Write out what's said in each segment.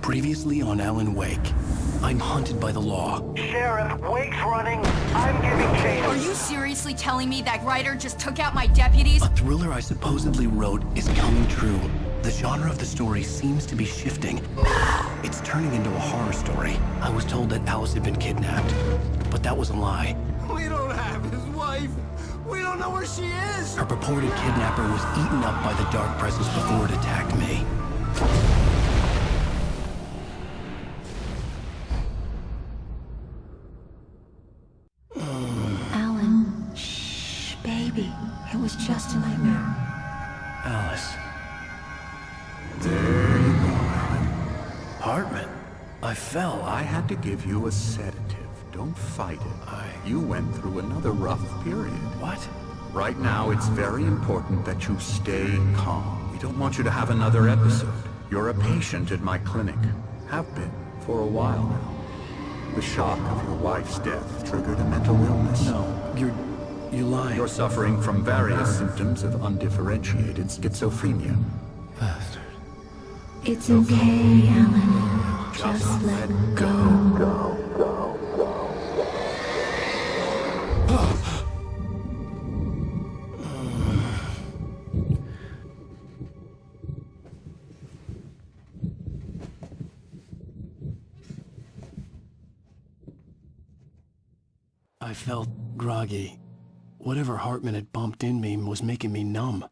Previously on Alan Wake, I'm hunted by the law. Sheriff, Wake's running. I'm giving chase. Are you seriously telling me that writer just took out my deputies? A thriller I supposedly wrote is coming true. The genre of the story seems to be shifting. It's turning into a horror story. I was told that Alice had been kidnapped, but that was a lie. We don't have his wife. We don't know where she is. Her purported kidnapper was eaten up by the dark presence before it attacked me. Alan, shh, baby. It was just a nightmare. Alice. There you go, Alan. Hartman. I fell. I had to give you a sedative. Don't fight it. You went through another rough period. What? Right now, it's very important that you stay calm. We don't want you to have another episode. You're a patient at my clinic. Have been for a while now. The shock of your wife's death triggered a mental illness. No, you're lying. You're suffering from various symptoms of undifferentiated schizophrenia. Bastard. It's okay, Alan. Just let go. I felt groggy. Whatever Hartman had bumped in me was making me numb.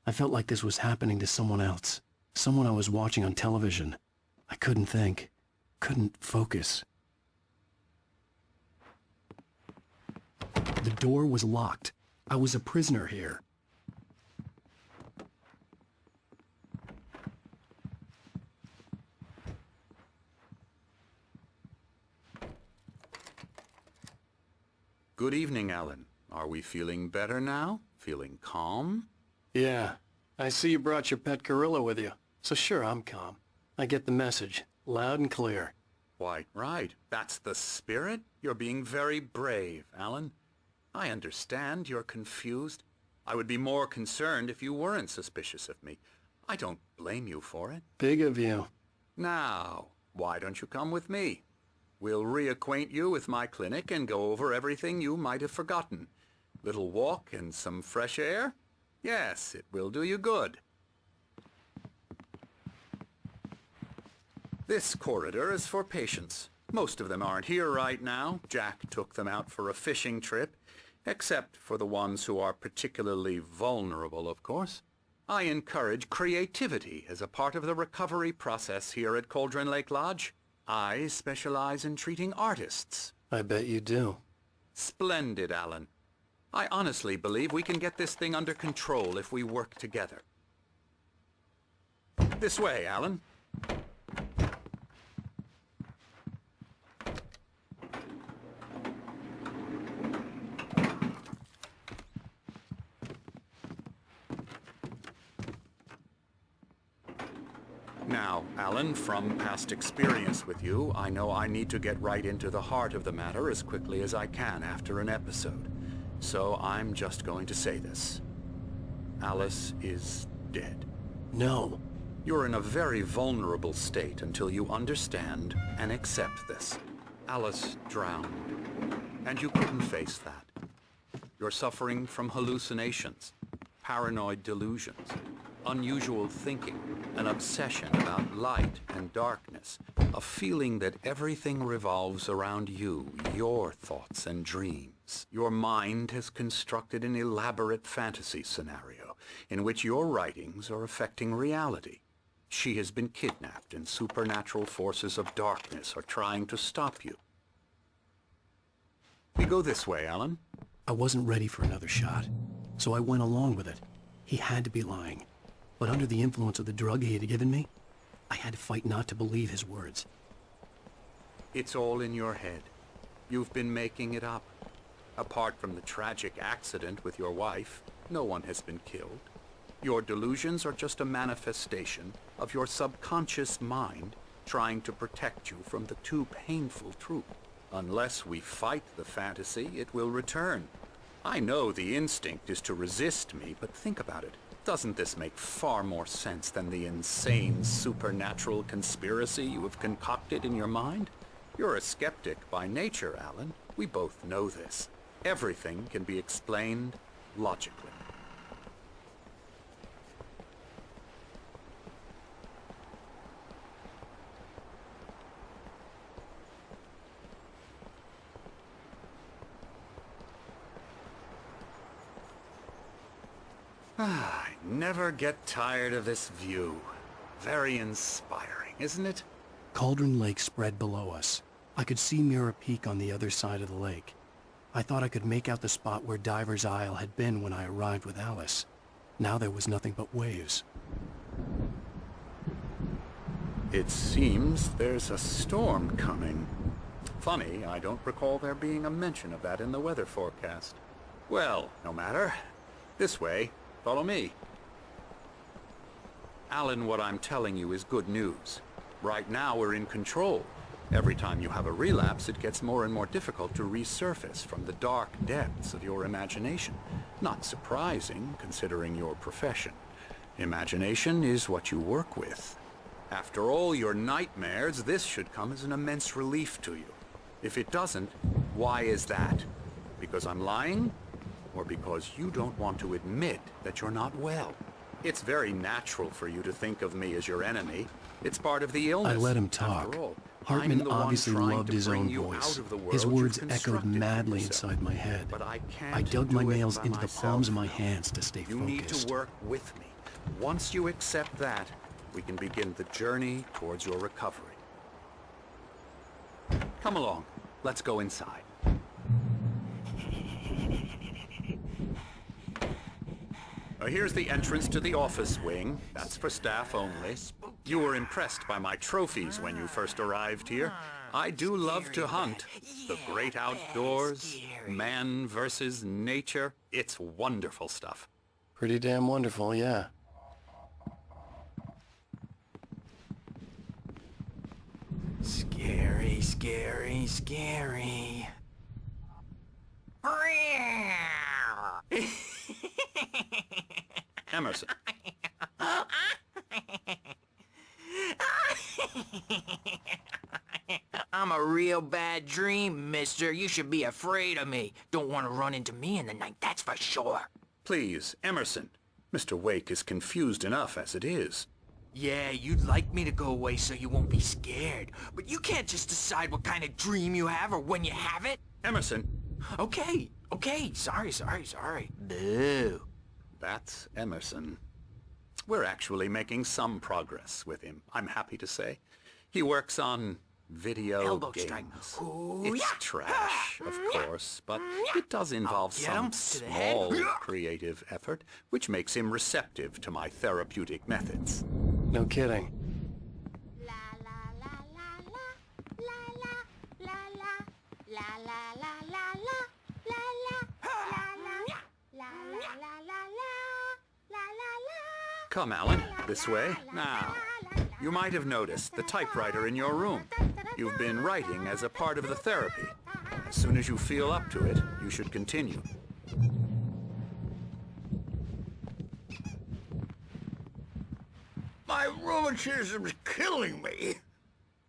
I felt like this was happening to someone else. Someone I was watching on television. I couldn't think. Couldn't focus. The door was locked. I was a prisoner here. Good evening, Alan. Are we feeling better now? Feeling calm? Yeah. I see you brought your pet gorilla with you. So sure, I'm calm. I get the message. Loud and clear. Quite right. That's the spirit. You're being very brave, Alan. I understand you're confused. I would be more concerned if you weren't suspicious of me. I don't blame you for it. Big of you. Now, why don't you come with me? We'll reacquaint you with my clinic and go over everything you might have forgotten. Little walk and some fresh air? Yes, it will do you good. This corridor is for patients. Most of them aren't here right now. Jack took them out for a fishing trip, except for the ones who are particularly vulnerable, of course. I encourage creativity as a part of the recovery process here at Cauldron Lake Lodge. I specialize in treating artists. I bet you do. Splendid, Alan. I honestly believe we can get this thing under control if we work together. This way, Alan. Now, Alan, from past experience with you, I know I need to get right into the heart of the matter as quickly as I can after an episode. So I'm just going to say this. Alice is dead. No. You're in a very vulnerable state until you understand and accept this. Alice drowned, and you couldn't face that. You're suffering from hallucinations, paranoid delusions, unusual thinking, an obsession about light and darkness, a feeling that everything revolves around you, your thoughts and dreams. Your mind has constructed an elaborate fantasy scenario in which your writings are affecting reality. She has been kidnapped and supernatural forces of darkness are trying to stop you. We go this way, Alan. I wasn't ready for another shot, so I went along with it. He had to be lying. But under the influence of the drug he had given me, I had to fight not to believe his words. It's all in your head. You've been making it up. Apart from the tragic accident with your wife, no one has been killed. Your delusions are just a manifestation of your subconscious mind trying to protect you from the too painful truth. Unless we fight the fantasy, it will return. I know the instinct is to resist me, but think about it. Doesn't this make far more sense than the insane supernatural conspiracy you have concocted in your mind? You're a skeptic by nature, Alan. We both know this. Everything can be explained logically. I never get tired of this view. Very inspiring, isn't it? Cauldron Lake spread below us. I could see Mirror Peak on the other side of the lake. I thought I could make out the spot where Diver's Isle had been when I arrived with Alice. Now there was nothing but waves. It seems there's a storm coming. Funny, I don't recall there being a mention of that in the weather forecast. Well, no matter. This way. Follow me. Alan, what I'm telling you is good news. Right now we're in control. Every time you have a relapse, it gets more and more difficult to resurface from the dark depths of your imagination. Not surprising, considering your profession. Imagination is what you work with. After all your nightmares, this should come as an immense relief to you. If it doesn't, why is that? Because I'm lying? Or because you don't want to admit that you're not well? It's very natural for you to think of me as your enemy. It's part of the illness. I let him talk. After all, Hartman I'm the one obviously trying loved to his bring own you voice. out of the world His you've words echoed constructed for madly yourself. inside my head. But I can't I dug my do it nails by into the myself. palms of my hands to stay You need focused. to work with me. Once you accept that, we can begin the journey towards your recovery. Come along. Let's go inside. Here's the entrance to the office wing. That's for staff only. You were impressed by my trophies when you first arrived here. I do love to hunt. The great outdoors, man versus nature. It's wonderful stuff. Pretty damn wonderful, yeah. Scary, scary, scary. Emerson. I'm a real bad dream, mister. You should be afraid of me. Don't want to run into me in the night, that's for sure. Please, Emerson. Mr. Wake is confused enough as it is. Yeah, you'd like me to go away so you won't be scared. But you can't just decide what kind of dream you have or when you have it. Emerson. Okay, sorry. Boo. That's Emerson. We're actually making some progress with him, I'm happy to say. He works on video Elbow games. strike. Ooh, It's yeah. trash, of course, but it does involve Get him some to the head. small creative effort, which makes him receptive to my therapeutic methods. No kidding. Come, Alan, this way. Now, you might have noticed the typewriter in your room. You've been writing as a part of the therapy. As soon as you feel up to it, you should continue. My rheumatism's killing me.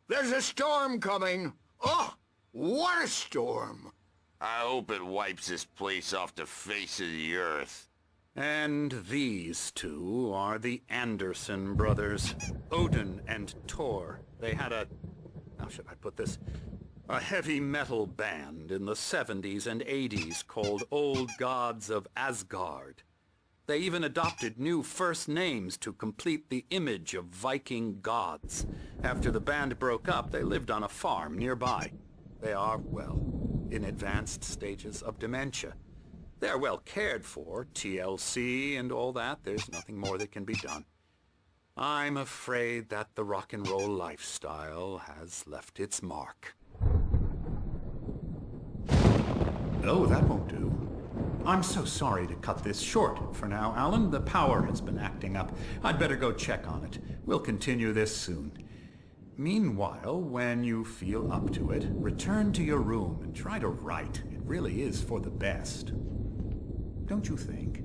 There's a storm coming. Oh, what a storm. I hope it wipes this place off the face of the earth. And these two are the Andersen brothers, Odin and Thor. They had how should I put this? A heavy metal band in the 70s and 80s called Old Gods of Asgard. They even adopted new first names to complete the image of Viking gods. After the band broke up, they lived on a farm nearby. They are, well, in advanced stages of dementia. They're well cared for, TLC and all that. There's nothing more that can be done. I'm afraid that the rock and roll lifestyle has left its mark. Oh, that won't do. I'm so sorry to cut this short for now, Alan. The power has been acting up. I'd better go check on it. We'll continue this soon. Meanwhile, when you feel up to it, return to your room and try to write. It really is for the best. Don't you think?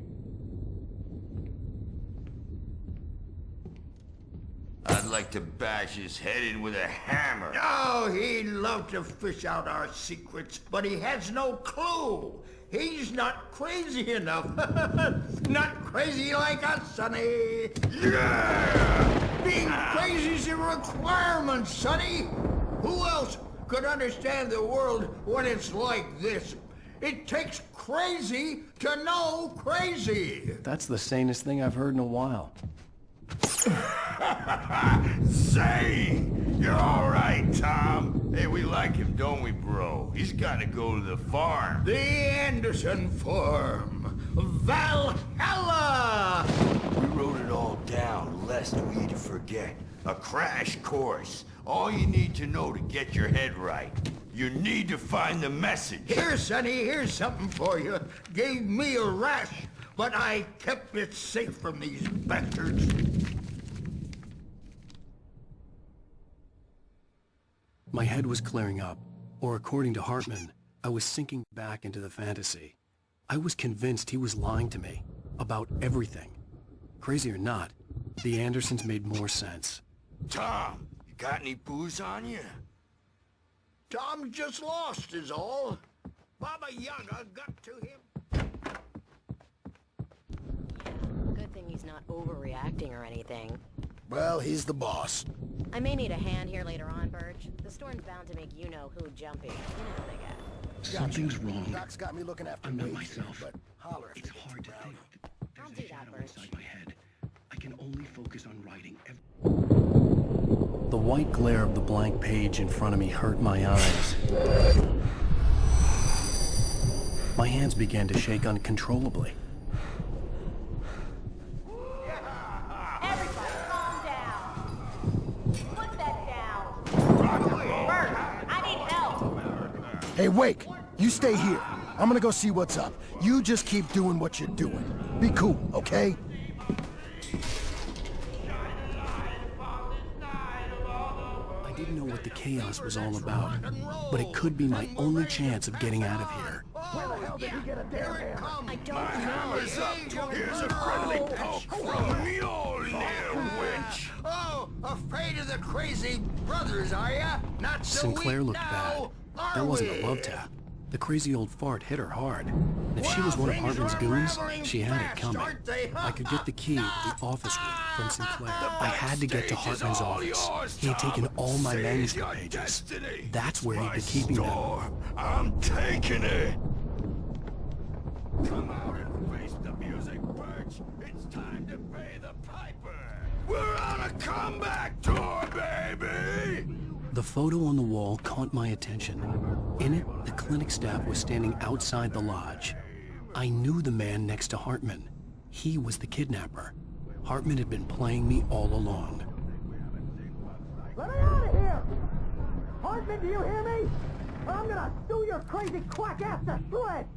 like to bash his head in with a hammer. Oh, he'd love to fish out our secrets, but he has no clue. He's not crazy enough. Not crazy like us, Sonny. Yeah! Being crazy's a requirement, Sonny. Who else could understand the world when it's like this? It takes crazy to know crazy. That's the sanest thing I've heard in a while. Say, you're all right, Tom. Hey, we like him, don't we, bro? He's got to go to the farm. The Anderson farm. Valhalla! We wrote it all down, lest we forget. A crash course. All you need to know to get your head right. You need to find the message. Here, Sonny, here's something for you. Gave me a rash, but I kept it safe from these bastards. My head was clearing up, or according to Hartman, I was sinking back into the fantasy. I was convinced he was lying to me about everything. Crazy or not, the Andersons made more sense. Tom, you got any booze on you? Tom just lost is all. Baba Yaga got to him. Good thing he's not overreacting or anything. Well, he's the boss. I may need a hand here later on, Birch. The storm's bound to make you-know-who jumpy. You know how they get. Something's wrong. Doc's got me looking after I'm not Wade, myself. but holler if It's he gets hard to around. think. I'll There's do a that, shadow Birch. inside my head. I can only focus on writing. The white glare of the blank page in front of me hurt my eyes. My hands began to shake uncontrollably. Everybody, calm down. Put that down. Bert, I need help. Hey, Wake, you stay here. I'm gonna go see what's up. You just keep doing what you're doing. Be cool, okay? I didn't know what the chaos was all about, but it could be my only chance of getting out of here. Where the hell did he get a damn hammer? I don't know. Hammer's up. Here's a friendly poke from Mjolnir, witch. Oh, afraid of the crazy brothers, are ya? Not so Sinclair weak looked now, bad. are That wasn't we? a love tap. The crazy old fart hit her hard. And if she was one of Hartman's goons, she had it coming. I could get the key to the office room from Sinclair. I had to get to Hartman's office. He had taken all my manuscript pages. That's where he'd be keeping them. I'm taking it. Come out and face the music, Birch. It's time to pay the piper. We're on a comeback tour, baby. The photo on the wall caught my attention. In it, the clinic staff was standing outside the lodge. I knew the man next to Hartman. He was the kidnapper. Hartman had been playing me all along. Let me out of here! Hartman, do you hear me? Or I'm gonna sue your crazy quack ass to shreds!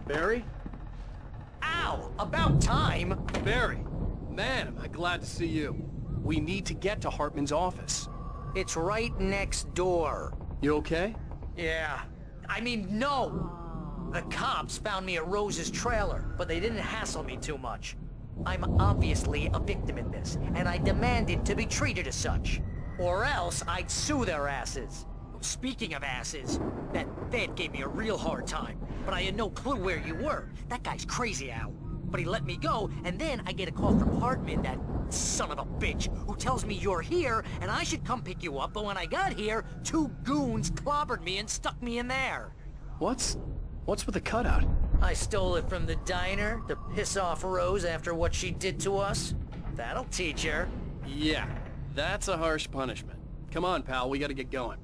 Barry? Ow! About time! Barry! Man, am I glad to see you. We need to get to Hartman's office. It's right next door. You okay? Yeah. I mean, no! The cops found me at Rose's trailer, but they didn't hassle me too much. I'm obviously a victim in this, and I demanded to be treated as such. Or else I'd sue their asses. Speaking of asses, that Fed gave me a real hard time, but I had no clue where you were. That guy's crazy, Al. But he let me go, and then I get a call from Hartman, that son of a bitch, who tells me you're here, and I should come pick you up, but when I got here, 2 goons clobbered me and stuck me in there. What's with the cutout? I stole it from the diner to piss off Rose after what she did to us. That'll teach her. Yeah, that's a harsh punishment. Come on, pal, we gotta get going.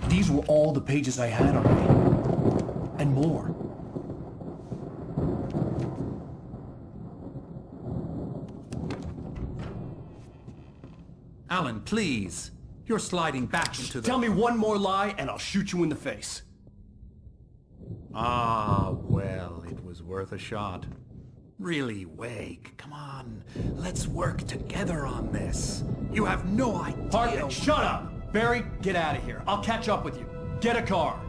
These were all the pages I had on me. And more. Alan, please. You're sliding back into the... Tell me one more lie and I'll shoot you in the face. Ah, well, it was worth a shot. Really, Wake, come on. Let's work together on this. You have no idea... Hartman, shut up! Barry, get out of here. I'll catch up with you. Get a car.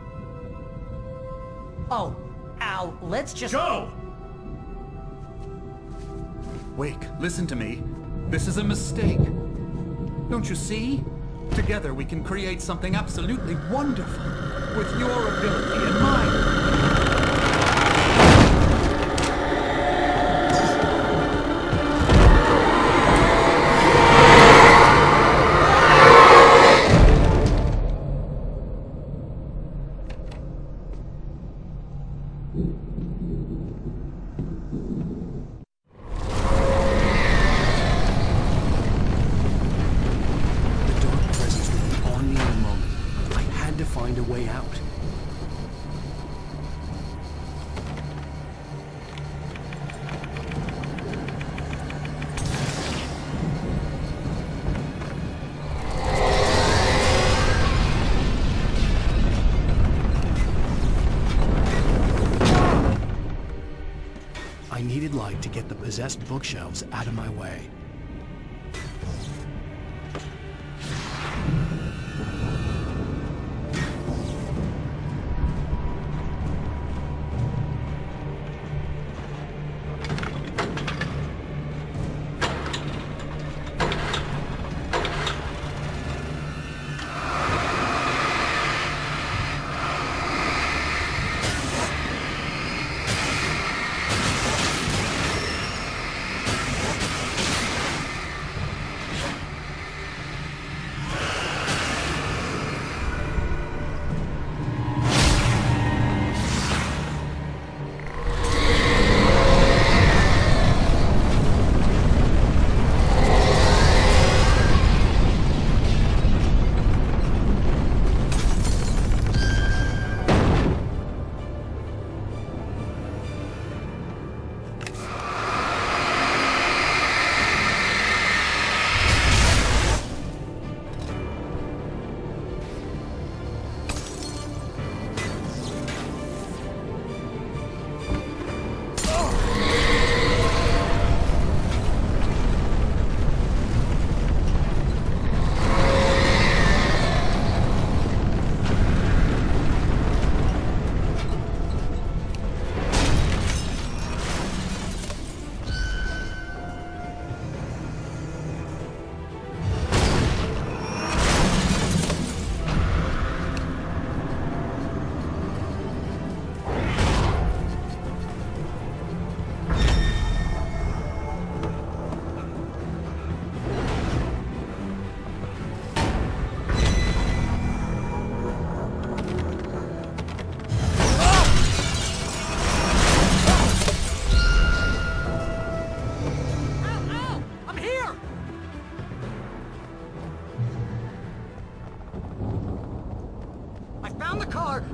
Oh, Al, let's just... Go! Wake, listen to me. This is a mistake. Don't you see? Together we can create something absolutely wonderful. With your ability and mine. Find a way out. I needed light to get the possessed bookshelves out of my way.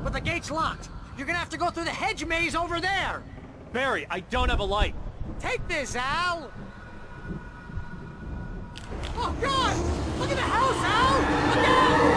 but the gate's locked. You're gonna have to go through the hedge maze over there. Barry, I don't have a light. Take this, Al! Oh, God! Look at the house, Al! Look out!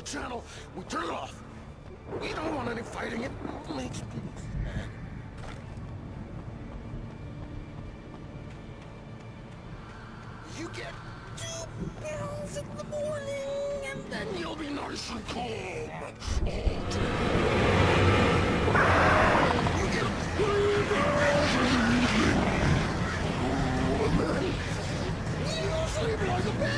channel, we turn it off. We don't want any fighting. It makes people mad. You get 2 pills in the morning, and then you'll be nice and calm all day. You get 3 pills in the evening. Oh, man. You sleep like a baby.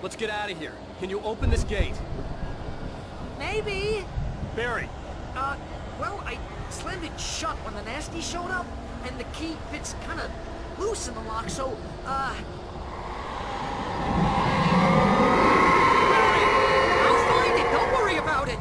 Let's get out of here. Can you open this gate? Maybe. Barry. Well, I slammed it shut when the nasty showed up, and the key fits kind of loose in the lock, so, Barry, I'll find it. Don't worry about it.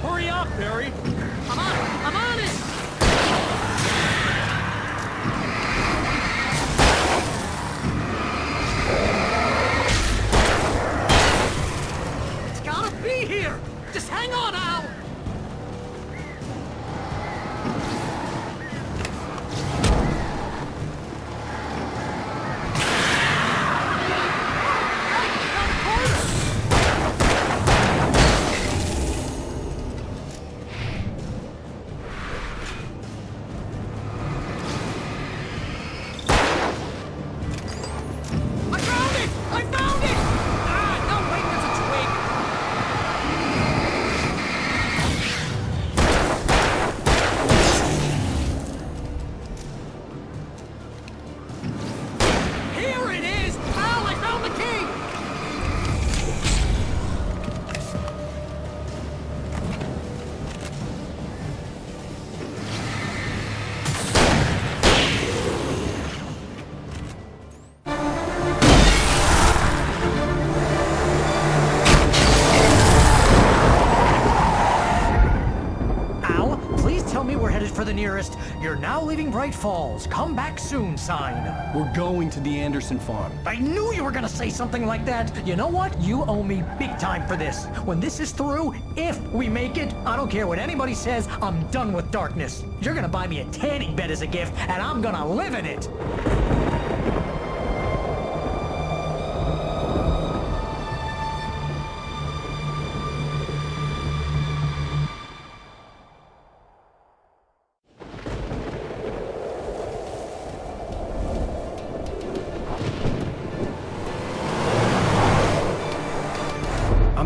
Hurry up, Barry! I'm on it! It's gotta be here! Just hang on, Al! Al, please tell me we're headed for the nearest "You're now leaving Bright Falls. Come back soon" sign. We're going to the Anderson farm. I knew you were gonna say something like that. You know what? You owe me big time for this. When this is through, if we make it, I don't care what anybody says, I'm done with darkness. You're gonna buy me a tanning bed as a gift, and I'm gonna live in it.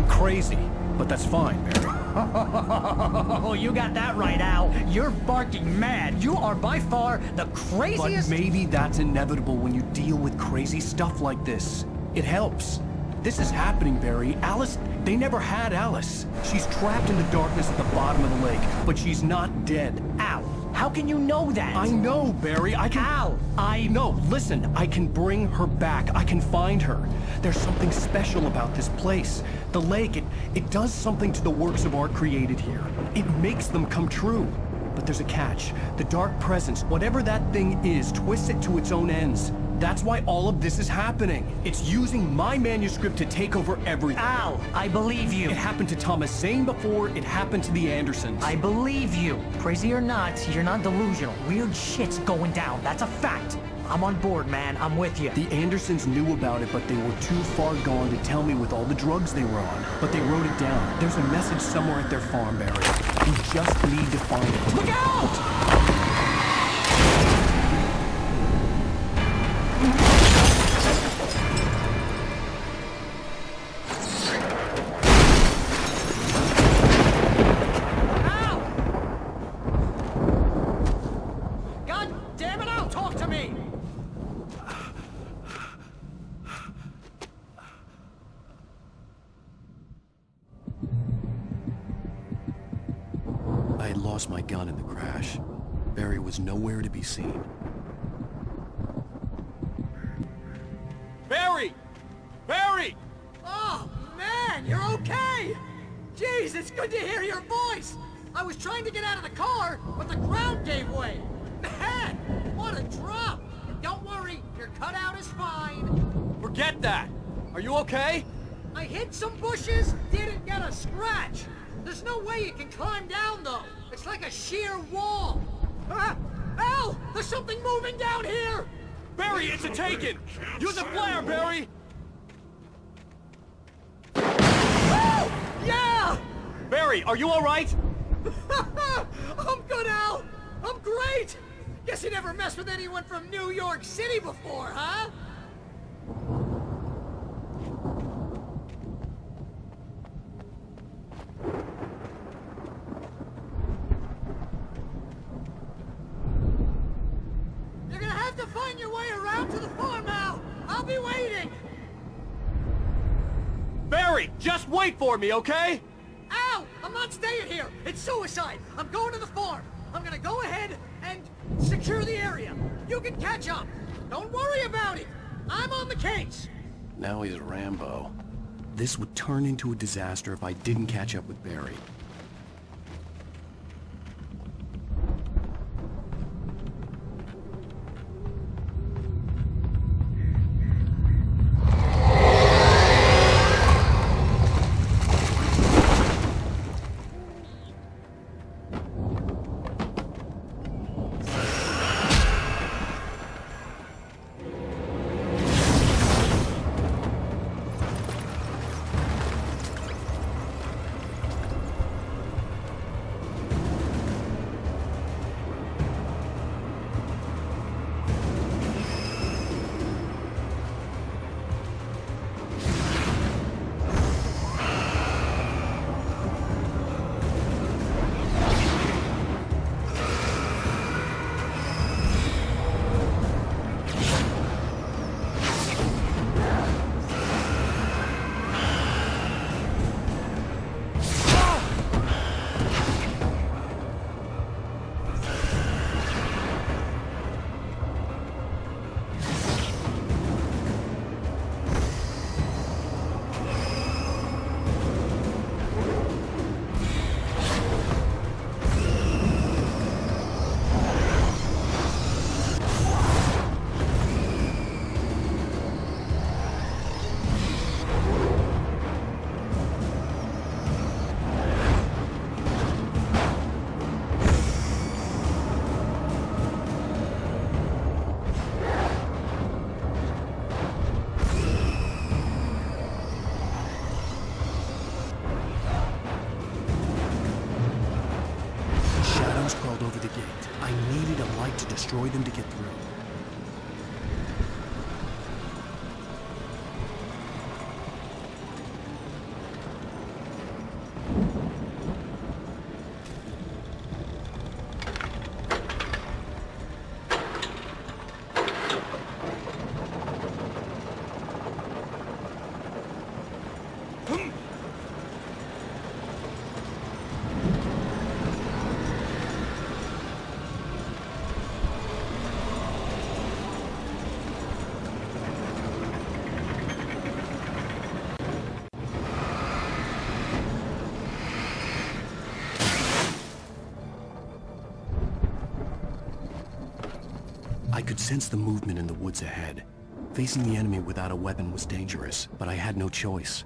Crazy, but that's fine, Barry. Oh, you got that right, Al. You're barking mad. You are by far the craziest... But maybe that's inevitable when you deal with crazy stuff like this. It helps. This is happening, Barry. Alice, they never had Alice. She's trapped in the darkness at the bottom of the lake, but she's not dead. Al, how can you know that? I know, Barry. I can... Al, No, listen. I can bring her back. I can find her. There's something special about this place. The lake, it does something to the works of art created here. It makes them come true. But there's a catch. The dark presence, whatever that thing is, twists it to its own ends. That's why all of this is happening. It's using my manuscript to take over everything. Al, I believe you. It happened to Thomas Zane before, it happened to the Andersons. I believe you. Crazy or not, you're not delusional. Weird shit's going down. That's a fact. I'm on board, man. I'm with you. The Andersons knew about it, but they were too far gone to tell me with all the drugs they were on. But they wrote it down. There's a message somewhere at their farm, Barry. We just need to find it. Look out! I had lost my gun in the crash. Barry was nowhere to be seen. Barry! Barry! Oh, man, you're okay! Jeez, it's good to hear your voice! I was trying to get out of the car, but the ground gave way! Man, what a drop! And don't worry, your cutout is fine. Forget that! Are you okay? I hit some bushes, didn't get a scratch! There's no way you can climb down, though! It's like a sheer wall! Ah! Al! There's something moving down here! Barry, it's a taken! Use a flare, Barry! Oh! Yeah! Barry, are you alright? I'm good, Al! I'm great! Guess you never messed with anyone from New York City before, huh? You're gonna have to find your way around to the farm, Al! I'll be waiting! Barry, just wait for me, okay? Al! I'm not staying here! It's suicide! I'm going to the farm! I'm gonna go ahead and secure the area! You can catch up! Don't worry about it! I'm on the case! Now he's Rambo. This would turn into a disaster if I didn't catch up with Barry. over the gate. I needed a light to destroy them to get through. I could sense the movement in the woods ahead. Facing the enemy without a weapon was dangerous, but I had no choice.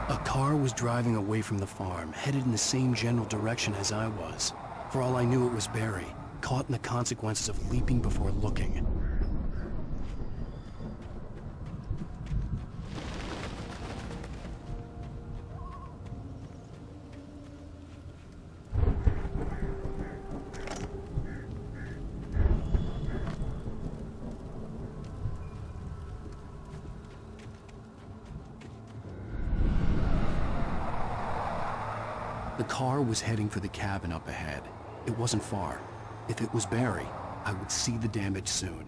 A car was driving away from the farm, headed in the same general direction as I was. For all I knew, it was Barry, caught in the consequences of leaping before looking. The car was heading for the cabin up ahead. It wasn't far. If it was Barry, I would see the damage soon.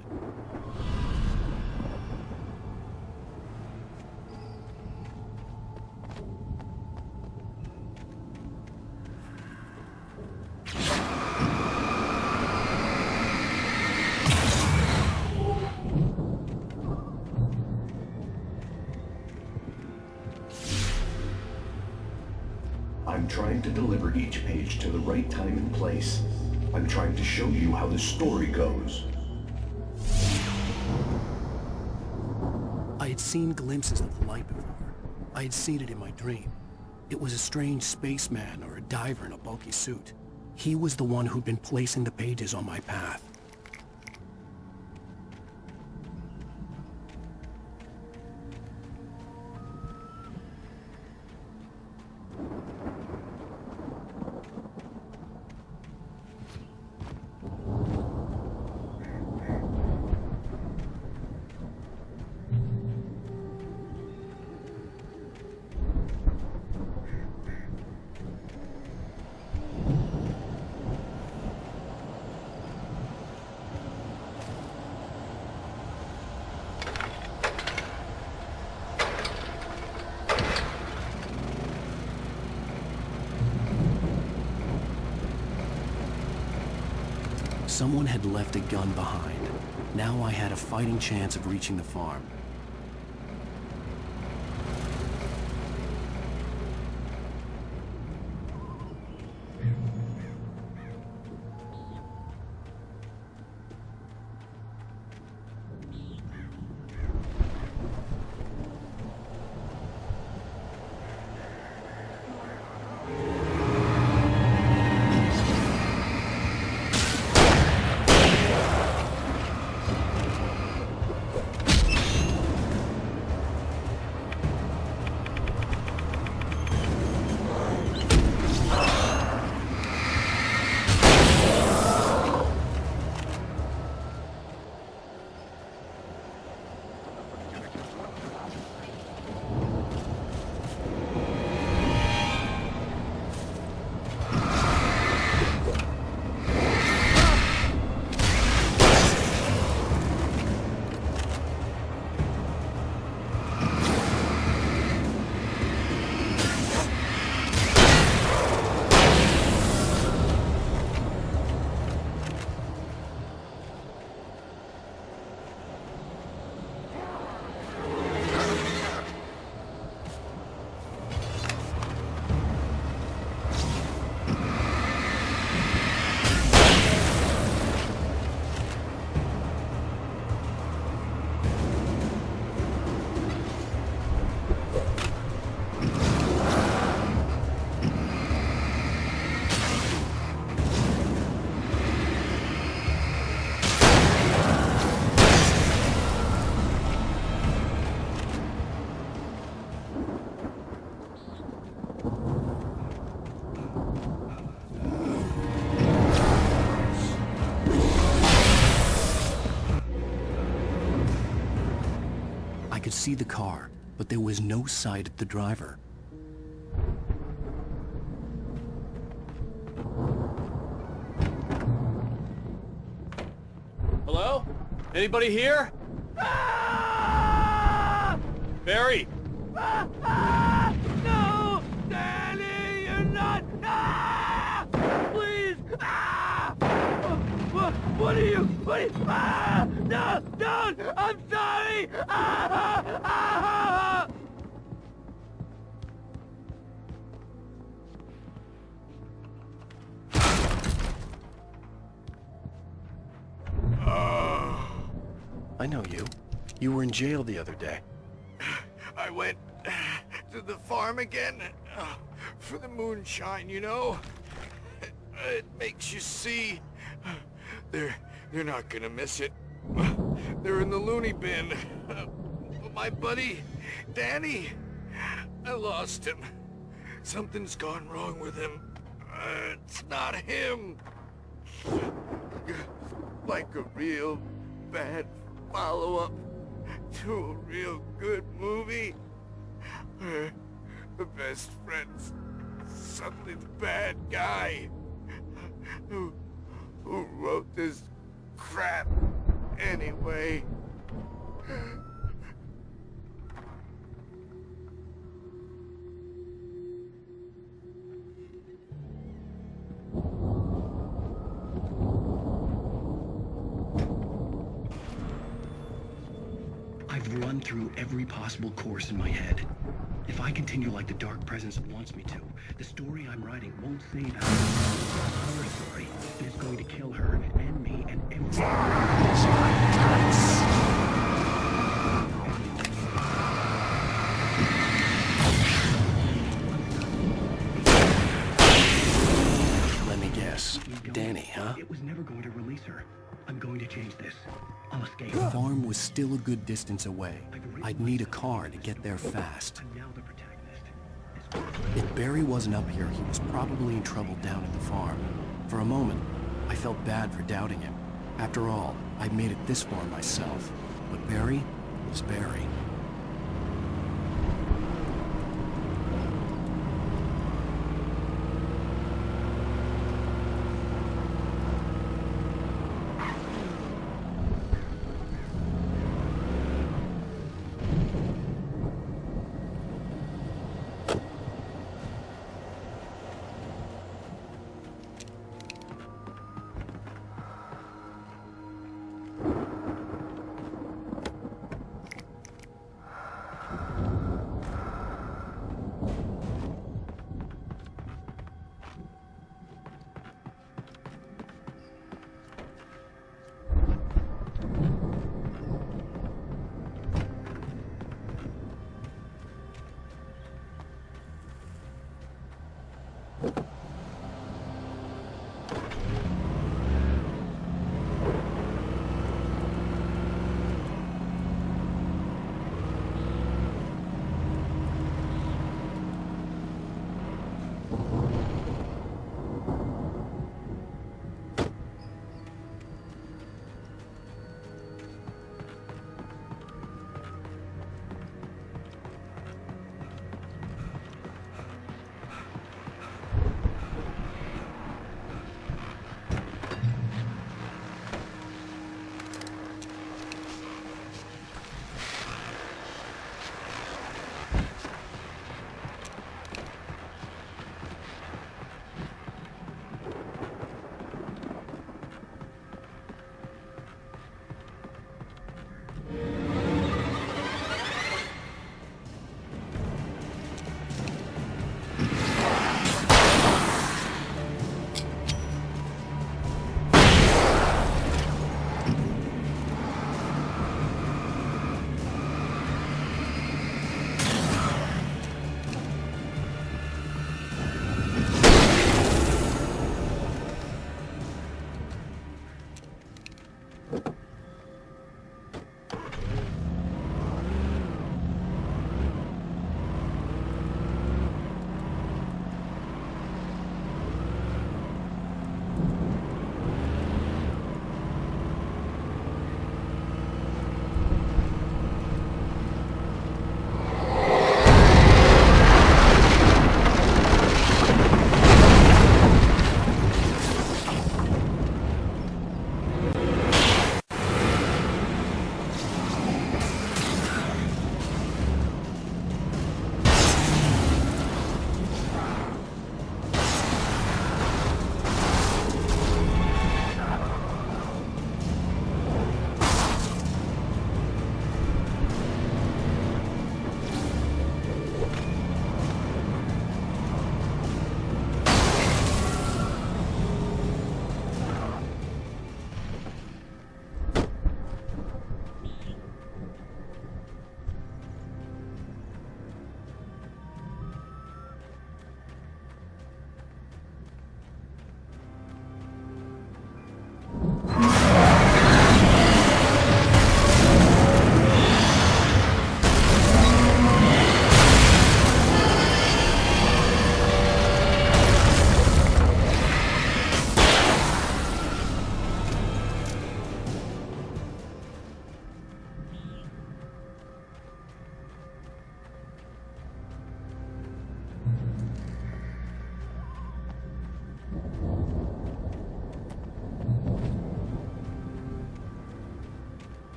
I'm trying to deliver each page to the right time and place. I'm trying to show you how the story goes. I had seen glimpses of the light before. I had seen it in my dream. It was a strange spaceman or a diver in a bulky suit. He was the one who'd been placing the pages on my path. Someone had left a gun behind. Now I had a fighting chance of reaching the farm. could see the car, but there was no sight of the driver. Hello? Anybody here? Barry! No! Danny, you're not... Please! What are you... No! Don't! I'm sorry! I know you. You were in jail the other day. I went to the farm again for the moonshine, you know? It makes you see. They're not gonna miss it. They're in the loony bin. But my buddy, Danny, I lost him. Something's gone wrong with him. It's not him. Like a real bad follow-up to a real good movie. The best friend's suddenly the bad guy. Who wrote this crap anyway? I've run through every possible course in my head. If I continue like the Dark Presence wants me to, the story I'm writing won't save Alice. It's her story, and it's going to kill her and me and everyone. Let me guess. Danny, huh? It was never going to release her. I'm going to change this. I'll escape. The farm was still a good distance away. I'd need a car to get there fast. I'm now the protagonist. If Barry wasn't up here, he was probably in trouble down at the farm. For a moment, I felt bad for doubting him. After all, I'd made it this far myself. But Barry was Barry.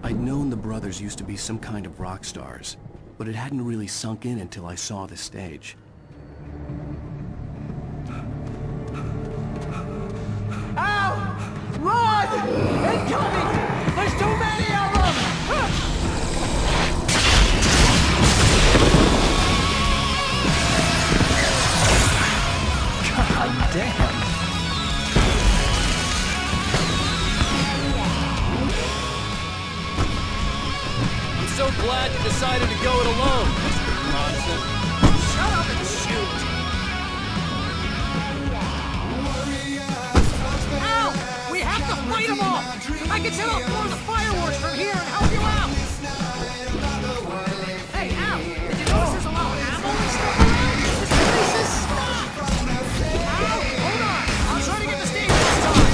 I'd known the brothers used to be some kind of rock stars, but it hadn't really sunk in until I saw the stage. Ow! Run! Incoming! There's too many of them! God damn! I'm so glad you decided to go it alone, Mr. Bronson. Shut up and shoot! Ow! We have to fight them off! I can set off more of the fireworks from here and help you out! Hey, Al! Did you notice there's a lot of ammo and stuff around? This place is stocked! Al, hold on! I'll try to get the stage this time!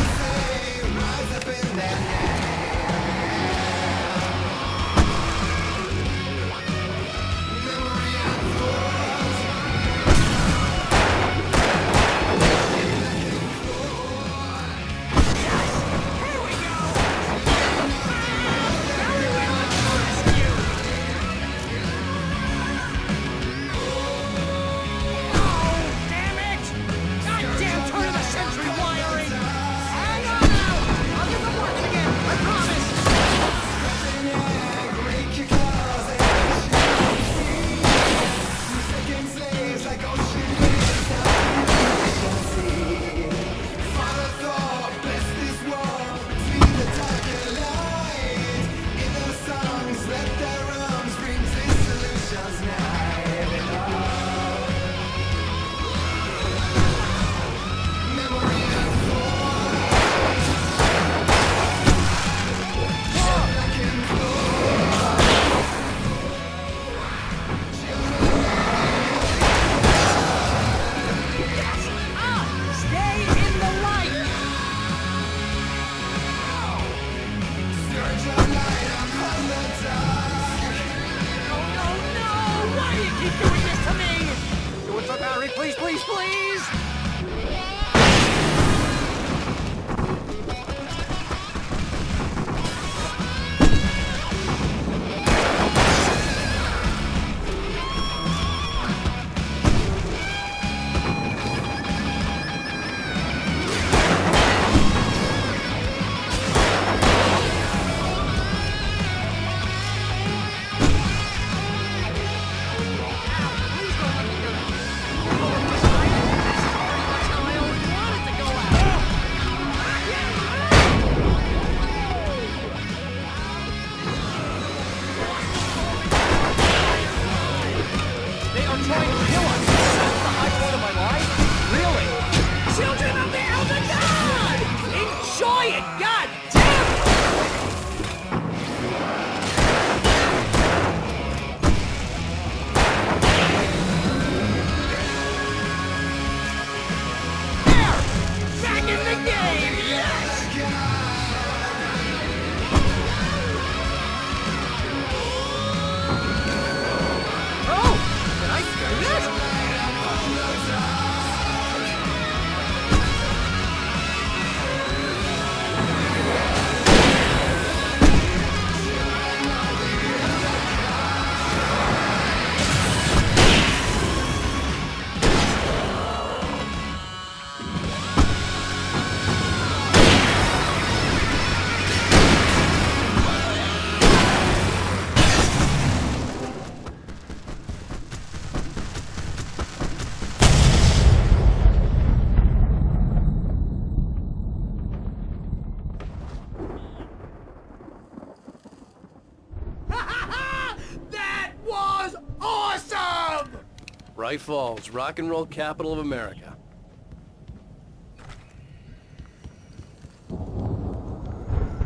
Bright Falls, rock and roll capital of America.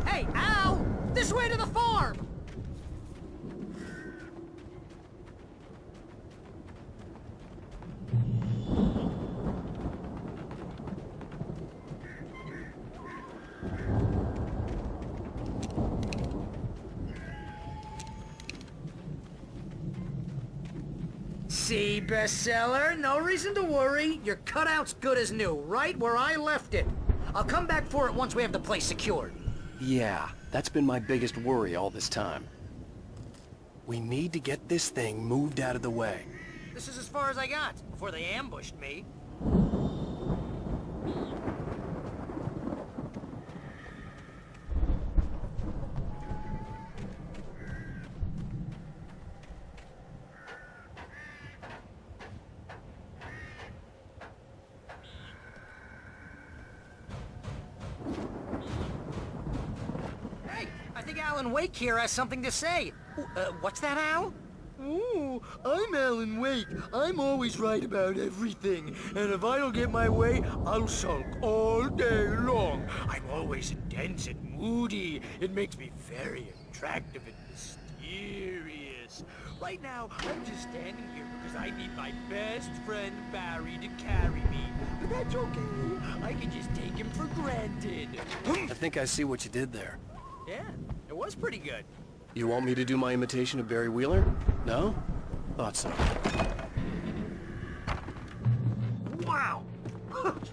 Hey, Al! This way to the farm! See, bestseller? No reason to worry. Your cutout's good as new, right where I left it. I'll come back for it once we have the place secured. Yeah, that's been my biggest worry all this time. We need to get this thing moved out of the way. This is as far as I got, before they ambushed me. Hey, I think Alan Wake here has something to say. What's that, Al? Ooh, I'm Alan Wake. I'm always right about everything. And if I don't get my way, I'll sulk all day long. I'm always intense and moody. It makes me very attractive and mysterious. Right now, I'm just standing here because I need my best friend Barry to carry me. But that's okay. I can just take him for granted. I think I see what you did there. Yeah, it was pretty good. You want me to do my imitation of Barry Wheeler? No? Thought so. Wow!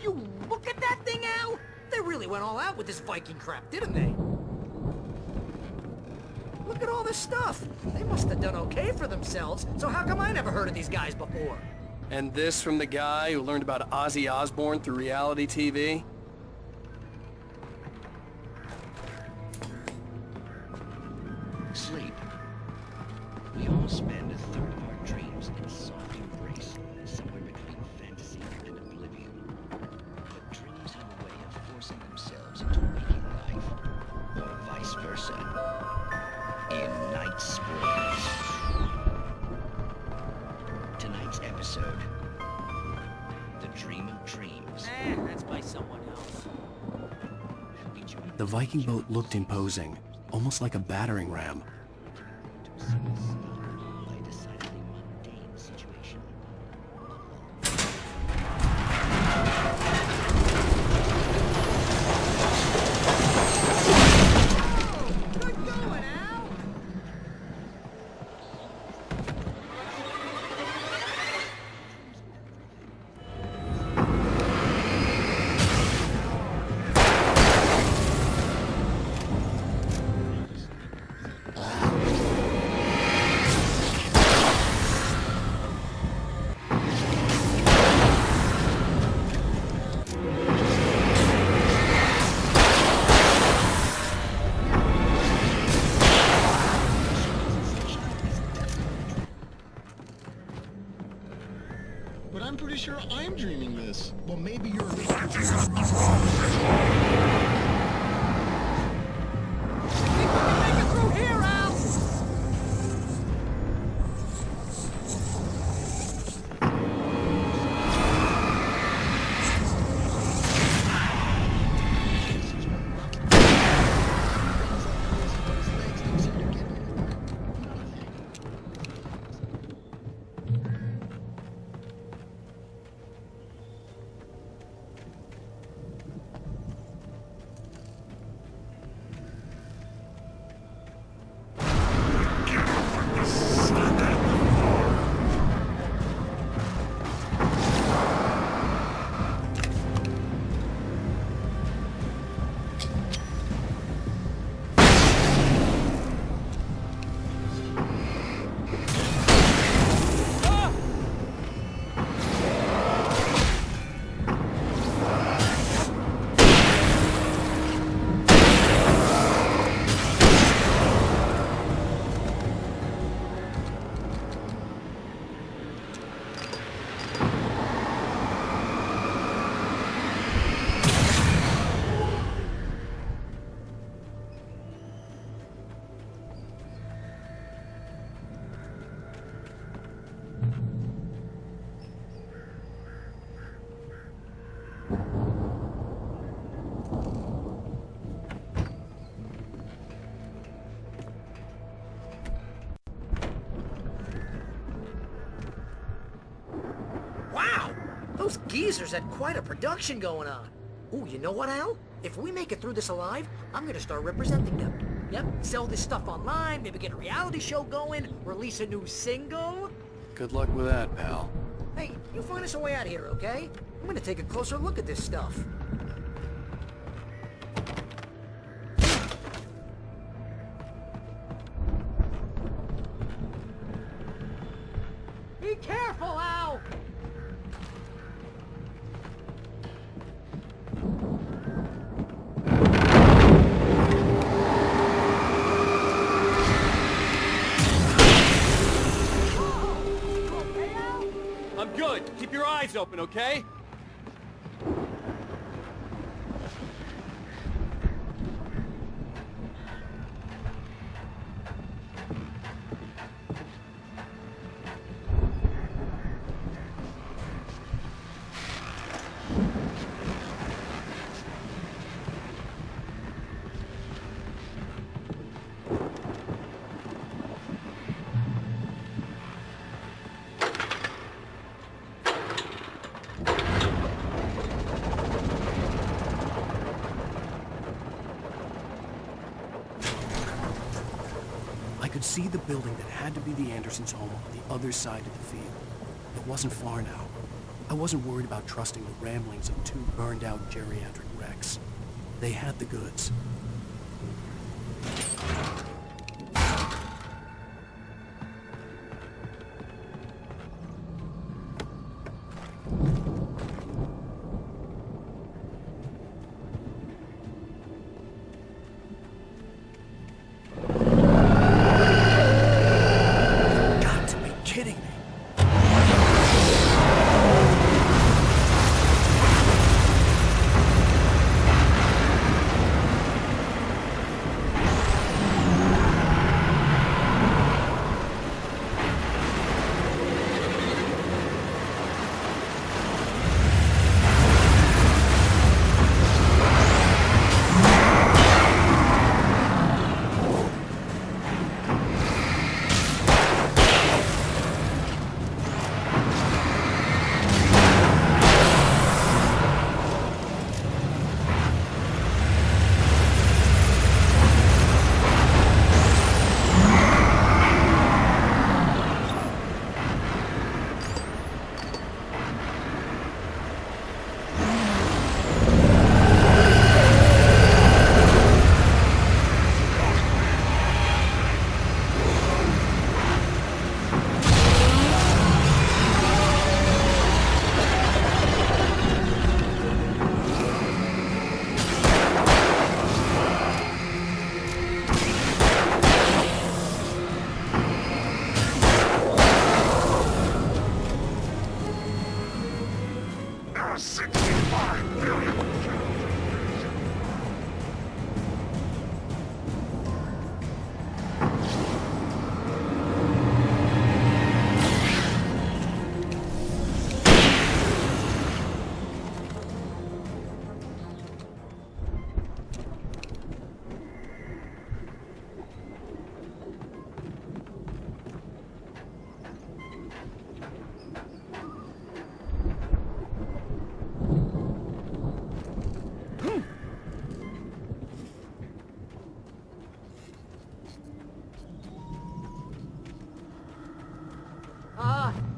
You look at that thing, Al! They really went all out with this Viking crap, didn't they? Look at all this stuff. They must have done okay for themselves, so how come I never heard of these guys before? And this from the guy who learned about Ozzy Osbourne through reality TV? Sleep. We all spend a third of our dreams in a soft embrace, somewhere between fantasy and oblivion. But dreams have a way of forcing themselves into waking life, or vice versa. In Night Springs. Tonight's episode, The Dream of Dreams. That's by someone else. The Viking boat looked imposing, almost like a battering ram. But I'm pretty sure I'm dreaming this. Well, maybe you're... Those geezers had quite a production going on. Ooh, you know what, Al? If we make it through this alive, I'm gonna start representing them. Yep, sell this stuff online, maybe get a reality show going, release a new single. Good luck with that, pal. Hey, you find us a way out of here, okay? I'm gonna take a closer look at this stuff. careful, Al! I'm good. Keep your eyes open, okay? I could see the building that had to be the Andersons' home on the other side of the field. It wasn't far now. I wasn't worried about trusting the ramblings of two burned-out geriatric wrecks. They had the goods.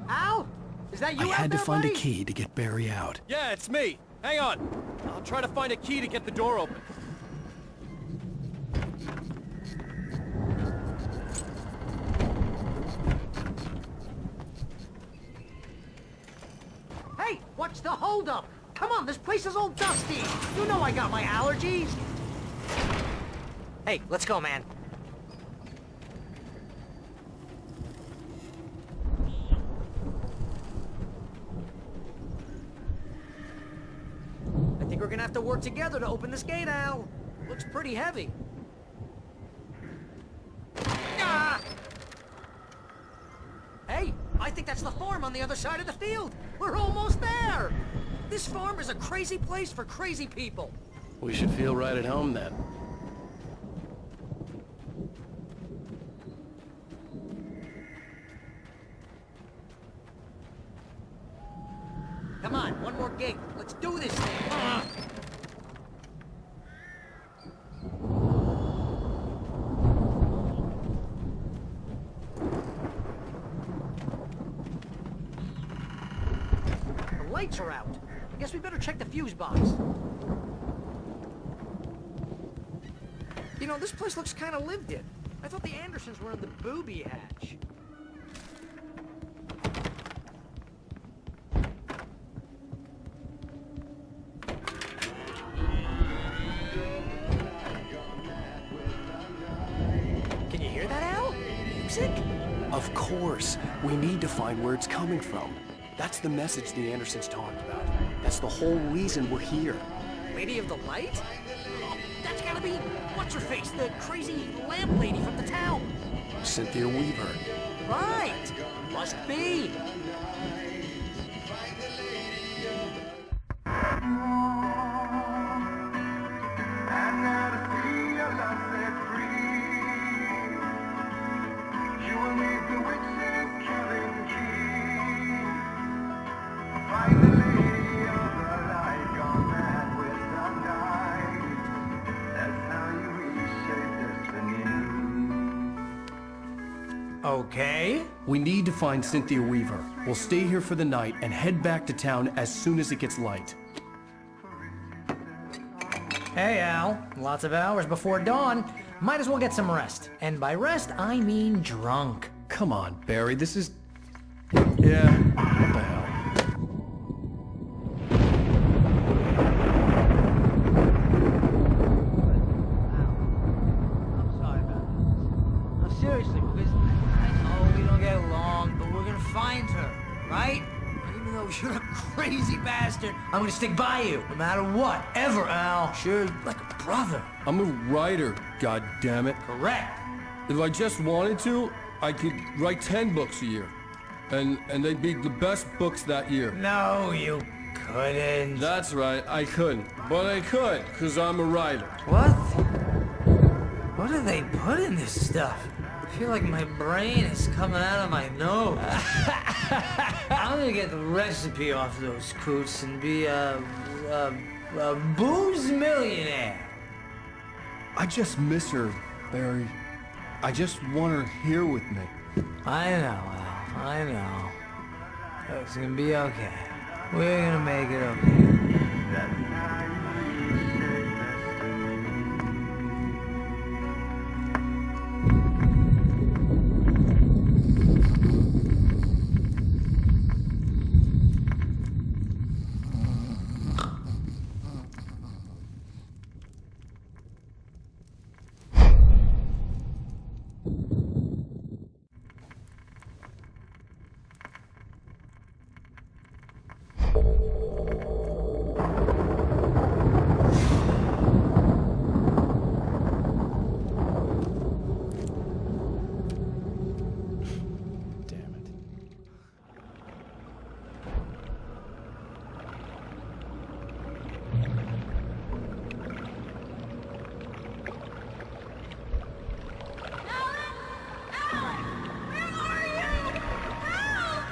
Al? Is that you I had to find buddy? a key to get Barry out. Yeah, it's me. Hang on. I'll try to find a key to get the door open. Hey, what's the holdup? Come on, this place is all dusty. You know I got my allergies. Hey, let's go, man. I think we're gonna have to work together to open this gate, Al. Looks pretty heavy. Ah! Hey, I think that's the farm on the other side of the field. We're almost there. This farm is a crazy place for crazy people. We should feel right at home then. Come on, one more gate. Let's do this thing. The lights are out. I guess we better check the fuse box. You know, this place looks kind of lived in. I thought the Andersons were in the booby hatch. music? Of course. We need to find where it's coming from. That's the message the Andersons talked about. That's the whole reason we're here. Lady of the Light? Oh, that's gotta be... What's-her-face? The crazy lamp lady from the town. Cynthia Weaver. Right. Must be. Okay. We need to find Cynthia Weaver. We'll stay here for the night and head back to town as soon as it gets light. Hey, Al. Lots of hours before dawn. Might as well get some rest. And by rest, I mean drunk. Come on, Barry, this is... Yeah, what the hell? I'm sorry about this. No, seriously, because I know we don't get along, but we're gonna find her, right? And even though you're a crazy bastard, I'm gonna stick by you, no matter what, ever, Al. Sure, like a brother. I'm a writer, goddammit. Correct. If I just wanted to, I could write 10 books a year. And they'd be the best books that year. No, you couldn't. That's right, I couldn't. But I could, because I'm a writer. What? What do they put in this stuff? I feel like my brain is coming out of my nose. I'm gonna get the recipe off those coots and be a booze millionaire. I just miss her, Barry. I just want her here with me. I know, Al. I know. It's gonna be okay. We're gonna make it okay.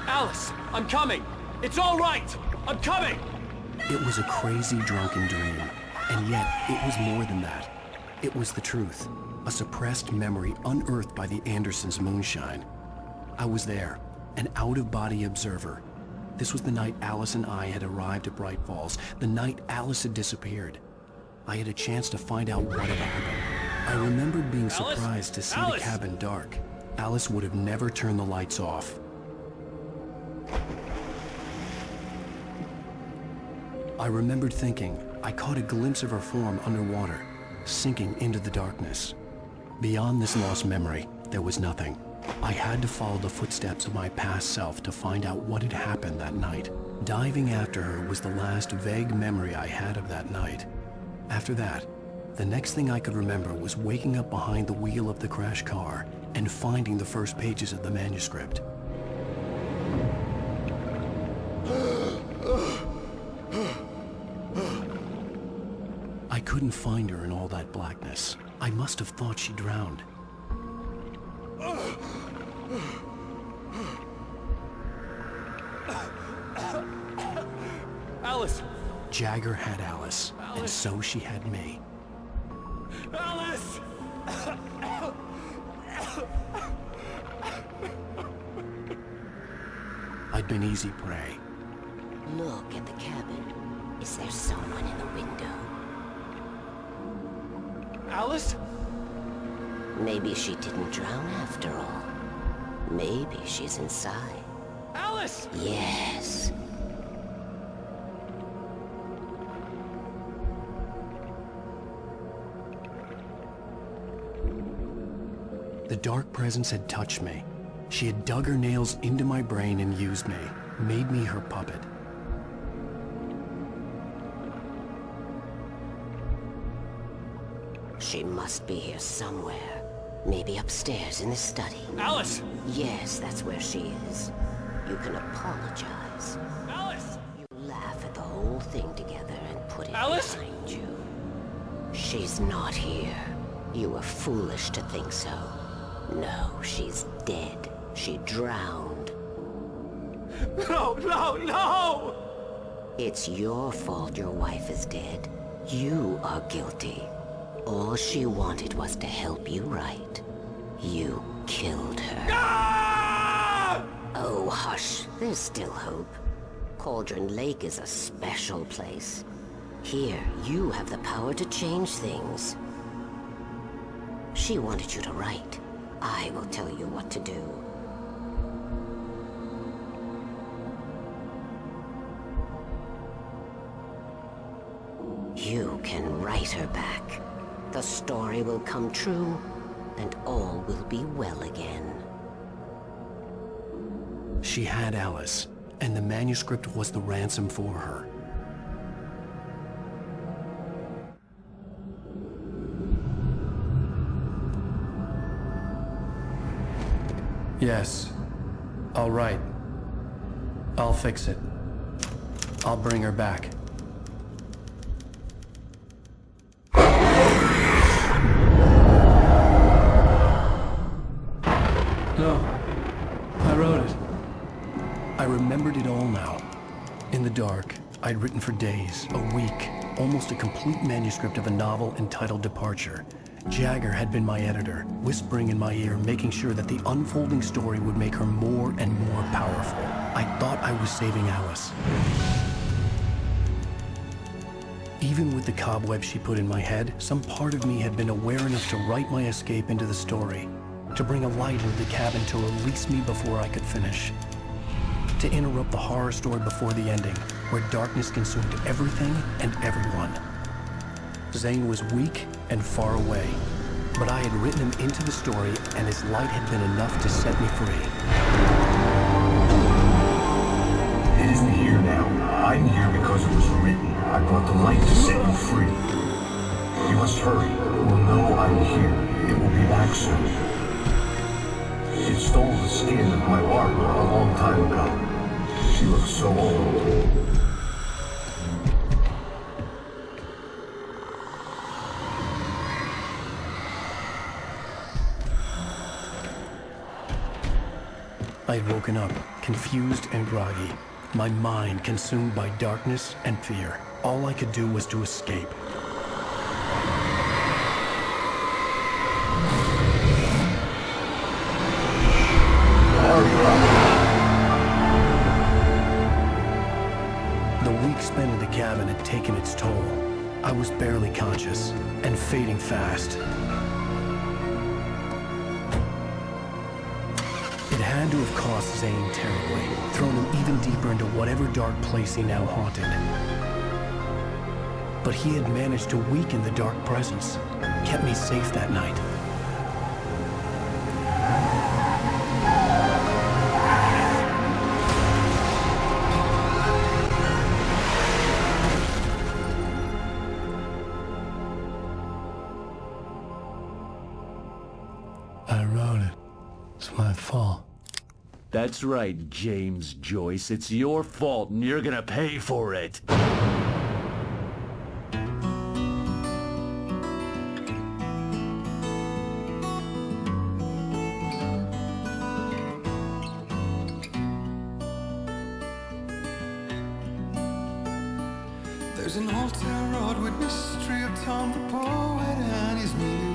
Alice, I'm coming. It's all right. I'm coming. It was a crazy drunken dream, and yet it was more than that. It was the truth, a suppressed memory unearthed by the Andersons' moonshine. I was there, an out-of-body observer. This was the night Alice and I had arrived at Bright Falls, the night Alice had disappeared. I had a chance to find out what had happened. I remembered being surprised to see the cabin dark. Alice would have never turned the lights off. I remembered thinking I caught a glimpse of her form underwater, sinking into the darkness. Beyond this lost memory, there was nothing. I had to follow the footsteps of my past self to find out what had happened that night. Diving after her was the last vague memory I had of that night. After that, the next thing I could remember was waking up behind the wheel of the crashed car and finding the first pages of the manuscript. I couldn't find her in all that blackness. I must have thought she drowned. Alice! Jagger had Alice, and so she had me. Alice! I'd been easy prey. Look at the cabin. Is there someone in the window? Alice? Maybe she didn't drown after all. Maybe she's inside. Alice! Yes. The dark presence had touched me. She had dug her nails into my brain and used me, made me her puppet. She must be here somewhere. Maybe upstairs in the study. Alice! Yes, that's where she is. You can apologize. Alice! You laugh at the whole thing together and put it Alice? behind you. She's not here. You were foolish to think so. No, she's dead. She drowned. No, no, no! It's your fault your wife is dead. You are guilty. All she wanted was to help you right. You killed her. Ah! Oh, hush. There's still hope. Cauldron Lake is a special place. Here, you have the power to change things. She wanted you to write. I will tell you what to do. You can write her back. The story will come true, and all will be well again. She had Alice, and the manuscript was the ransom for her. Yes. All right. I'll fix it. I'll bring her back. No. I wrote it. I remembered it all now. In the dark, I'd written for days, a week, almost a complete manuscript of a novel entitled Departure. Jagger had been my editor, whispering in my ear, making sure that the unfolding story would make her more and more powerful. I thought I was saving Alice. Even with the cobwebs she put in my head, some part of me had been aware enough to write my escape into the story, to bring a light into the cabin to release me before I could finish, to interrupt the horror story before the ending, where darkness consumed everything and everyone. Zane was weak and far away, but I had written him into the story, and his light had been enough to set me free. It isn't here now. I'm here because it was written. I brought the light to set you free. You must hurry. You will know I'm here. It will be back soon. It stole the skin of my art a long time ago. She looks so old. I had woken up, confused and groggy, my mind consumed by darkness and fear. All I could do was to escape. The week spent in the cabin had taken its toll. I was barely conscious, and fading fast. It had to have cost Zane terribly, thrown him even deeper into whatever dark place he now haunted. But he had managed to weaken the dark presence, kept me safe that night. I wrote it. It's my fault. That's right, James Joyce. It's your fault, and you're gonna pay for it. There's an old town road with mystery of Tom the poet and his muse.